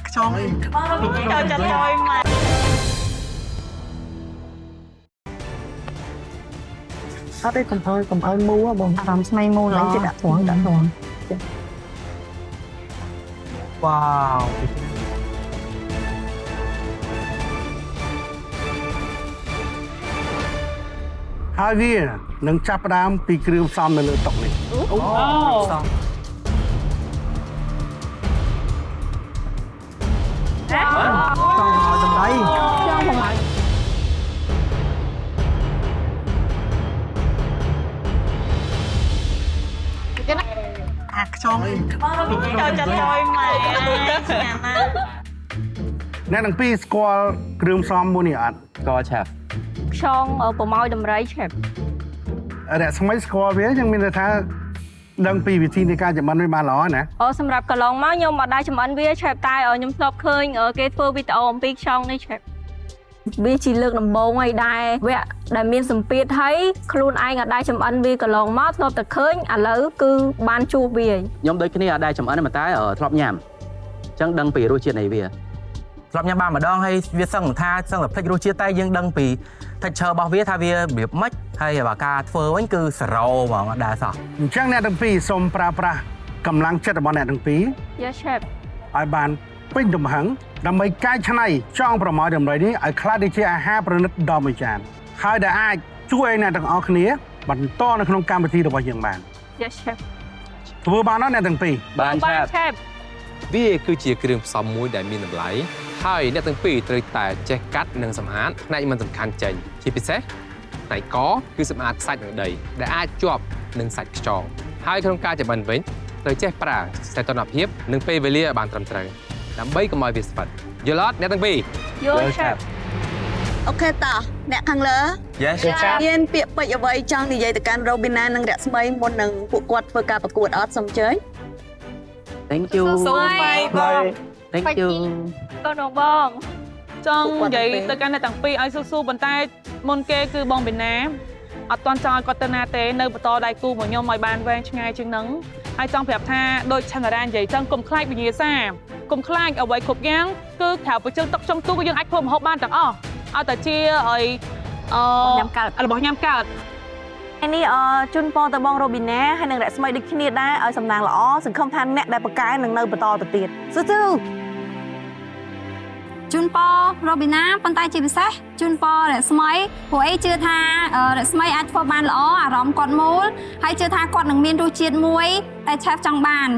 ខ្យងអីចូលចិត្តចយមកអត់ទេកុំឲ្យមូបងអារម្មណ៍ស្មៃមូឡើងចិត្តដាក់ធំវ៉ាវហើយវានឹងចាប់ផ្ដើមពីគ្រឿងផ្សំនៅលើតុនេះផ្សំចង់ឲ្យតម្លៃចង់ប្រហែលអាខ្យងអីចូលចិត្តចយមកអ្នកទាំងពីរស្គាល់គ្រឿងផ្សំមួយនេះអត់ស្គាល់ឆាប់ខ្យងប្រម៉ោយដំរីឆេបអ្នកស្មីស្គាល់វាយ៉ាងមានន័យថាដឹងពីវិធីនៃការចម្អិនវាបានល្អណាសម្រាប់កន្លងមកខ្ញុំអត់ដែរចម្អិនវាឆេបតែខ្ញុំធ្លាប់ឃើញគេធ្វើវីដេអូអំពីខ្យងនេះឆេបវាជាលើកដំបូងហើយដែរវគ្គដែលមានសម្ពាធហើយខ្លួនឯងអត់ដែរចម្អិនវាកន្លងមកធ្លាប់តែឃើញឥឡូវគឺបានជួបវាខ្ញុំដូចគ្នាអត់ដែរចម្អិនតែធ្លាប់ញ៉ាំអញ្ចឹងដឹងពីរសជាតិនៃវាធ្លាប់ញ៉ាំបានម្ដងហើយវាសឹងតែភ្លេចរសជាតិតែយើងដឹងពីtexture របស់វាថាវារបៀបម៉េចហើយបើការធ្វើវិញគឺសរោហ្មងអត់ដែរសោះអញ្ចឹងអ្នកទាំងពីរសូមប្រើប្រាស់កម្លាំងចិត្តរបស់អ្នកទាំងពីរ Yes chef ឲ្យបានពេញទំហឹងដើម្បីកែច្នៃចង់ប្រម៉ោយដំរីនេះឲ្យក្លាយទៅជាអាហារប្រណិតដ៏មួយចានហើយដែលអាចជួយឲ្យអ្នកទាំងអស់គ្នាបន្តនៅក្នុងកម្មវិធីរបស់យើងបាន Yes chef ធ្វើបានអត់អ្នកទាំងពីរបាន chef វាគឺជាគ្រឿងផ្សំមួយដែលមានតម្លៃហើយអ្នកទាំងពីរត្រូវតែចេះកាត់និងសម្អាតផ្នែកមិនសំខាន់ចេញជាពិសេសផ្នែកកគឺសម្អាតសាច់និងដីដែលអាចជាប់នឹងសាច់ខ្យងហើយក្នុងការចម្អិនវិញត្រូវចេះប្រើសីតុណ្ហភាពនិងពេលវេលាឲ្យបានត្រឹមត្រូវដើម្បីកុំឲ្យវាស្វិតយល់អត់អ្នកទាំងពីរយល់ chef អូខេតោះអ្នកខាងលើ Yes មានពាក្យពេចន៍អ្វីចង់និយាយទៅកាន់ Robina និងរស្មីមុននឹងពួកគាត់ធ្វើការប្រកួតអត់សូមអញ្ជើញ Thank you សូមបាយបង Thank you បងចង់និយាយទៅកាន់អ្នកទាំងពីរឲ្យស៊ូប៉ុន្តែមុនគេគឺបងបេណាអត់ទាន់ចង់ឲ្យគាត់ទៅណាទេនៅបន្តដៃគូរបស់ខ្ញុំឲ្យបានវែងឆ្ងាយជាងហ្នឹងហើយចង់ប្រាប់ថាដូចឆានារ៉ានិយាយចឹងកុំខ្លាចវិញ្ញាសាកុំខ្លាចអ្វីគ្រប់យ៉ាងគឺក្រៅពីជើងទឹកចុងទូក៏យើងអាចធ្វើម្ហូបបានទាំងអស់ឲ្យតែជាឲ្យញ៉ាំកើតរបស់ញ៉ាំកើតនេះជូនពរទៅបងរ៉ូប៊ីណាហើយនឹងរស្មីដូចគ្នាដែរឲ្យសំណាងល្អសង្ឃឹមថាអ្នកដែលបកកែនឹងនៅបន្តទៅទៀតស៊ូជូនពររ៉ូប៊ីណាប៉ុន្តែជាពិសេសជូនពររស្មីព្រោះអីជឿថារស្មីអាចធ្វើបានល្អអារម្មណ៍គាត់មូលហើយជឿថាគាត់នឹងមានរសជាតិមួយតែឆេហ្វចង់បាន